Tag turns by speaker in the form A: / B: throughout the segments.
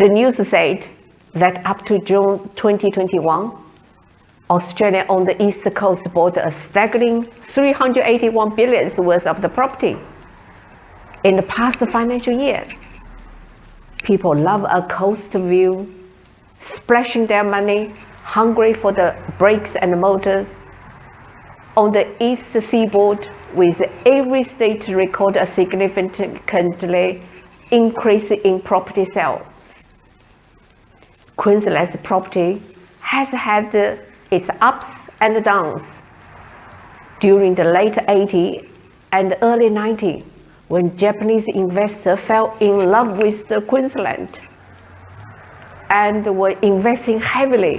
A: The news said that up to June 2021, Australia on the East Coast bought a staggering $381 billion worth of the property. In the past financial year, people love a coast view, splashing their money, hungry for the brakes and motors. On the East Seaboard, with every state record a significantly increase in property sales. Queensland's property has had its ups and downs. During the late 80s and early 90s, when Japanese investors fell in love with Queensland and were investing heavily,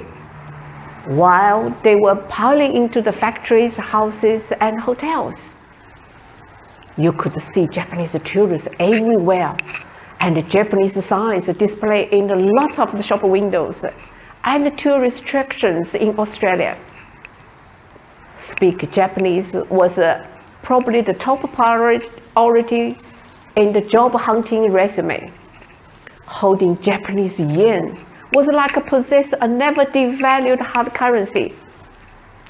A: while they were piling into the factories, houses, and hotels. You could see Japanese tourists everywhere, and Japanese signs displayed in lots of the shop windows and tourist attractions in Australia. Speak Japanese was probably the top priority in the job hunting resume. Holding Japanese yen was like possess a never devalued hard currency.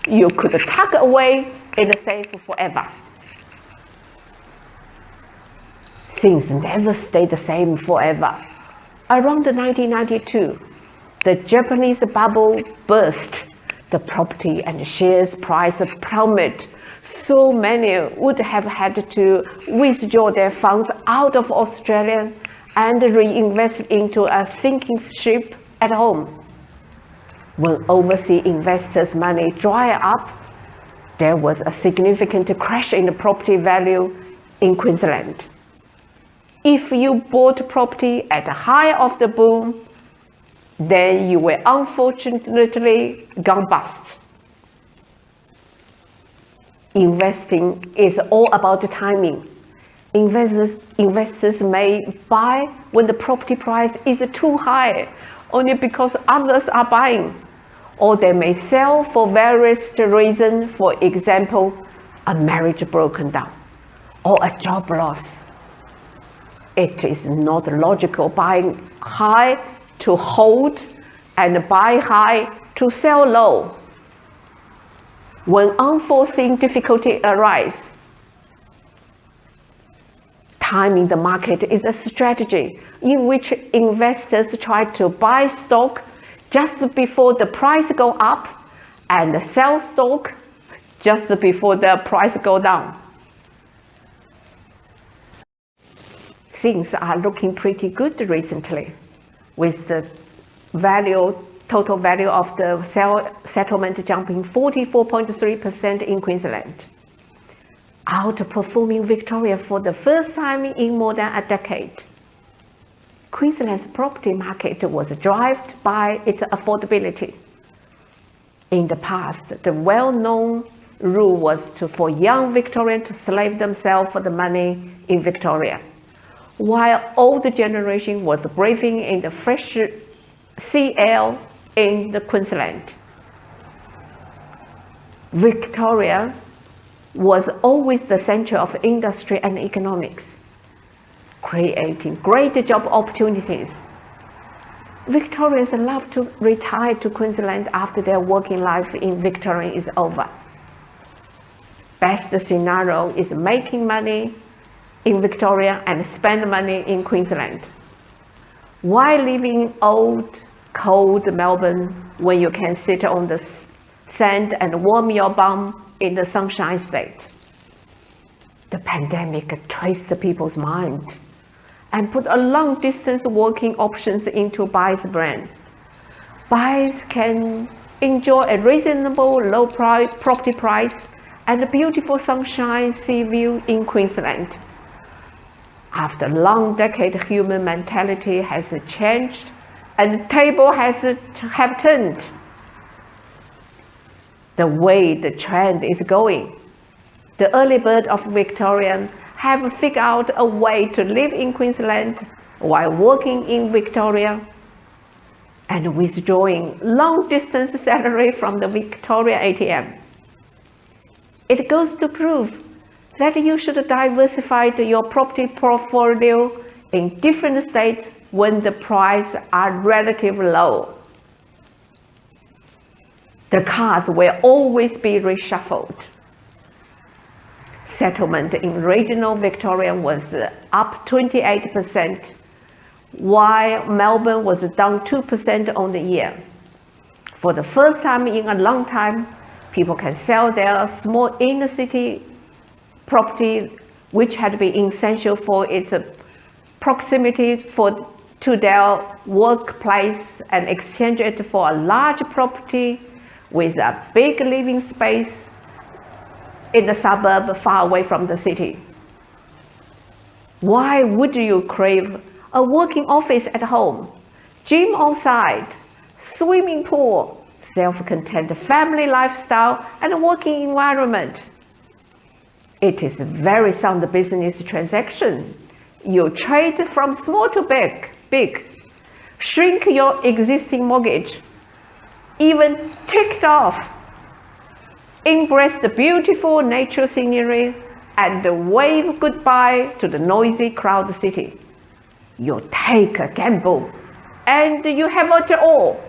A: You could tuck away in the safe forever. Things never stayed the same forever. Around 1992, the Japanese bubble burst. The property and shares price plummeted. So many would have had to withdraw their funds out of Australia and reinvest into a sinking ship at home. When overseas investors' money dried up, there was a significant crash in the property value in Queensland. If you bought property at the height of the boom, then you were unfortunately gone bust. Investing is all about timing. Investors may buy when the property price is too high, only because others are buying, or they may sell for various reasons, for example, a marriage broken down, or a job loss. It is not logical buying high to hold and buy high to sell low. When unforeseen difficulty arises, timing the market is a strategy in which investors try to buy stock just before the price go up and sell stock just before the price go down. Things are looking pretty good recently, with the total value of the settlement jumping 44.3% in Queensland, outperforming Victoria for the first time in more than a decade. Queensland's property market was driven by its affordability. In the past, the well-known rule was for young Victorians to slave themselves for the money in Victoria, while older generation was breathing in the fresh sea air in the Queensland. Victoria was always the center of industry and economics, creating great job opportunities. Victorians love to retire to Queensland after their working life in Victoria is over. Best scenario is making money in Victoria and spend money in Queensland, while living old, cold Melbourne when you can sit on the sand and warm your bum in the Sunshine State. The pandemic twisted people's mind and put a long-distance working options into buyers' brain. Buyers can enjoy a reasonable low property price and a beautiful sunshine sea view in Queensland. After a long decade, human mentality has changed and the table have turned. The way the trend is going, the early bird of Victorians have figured out a way to live in Queensland while working in Victoria and withdrawing long-distance salary from the Victoria ATM. It goes to prove that you should diversify your property portfolio in different states when the prices are relatively low. The cards will always be reshuffled. Settlement in regional Victoria was up 28%, while Melbourne was down 2% on the year. For the first time in a long time, people can sell their small inner city property, which had been essential for its proximity to their workplace, and exchange it for a large property with a big living space in the suburb far away from the city. Why would you crave a working office at home, gym on site, swimming pool, self-contained family lifestyle, and a working environment? It is a very sound business transaction. You trade from small to big, shrink your existing mortgage, even take it off, embrace the beautiful nature scenery, and wave goodbye to the noisy crowd city. You take a gamble, and you have it all.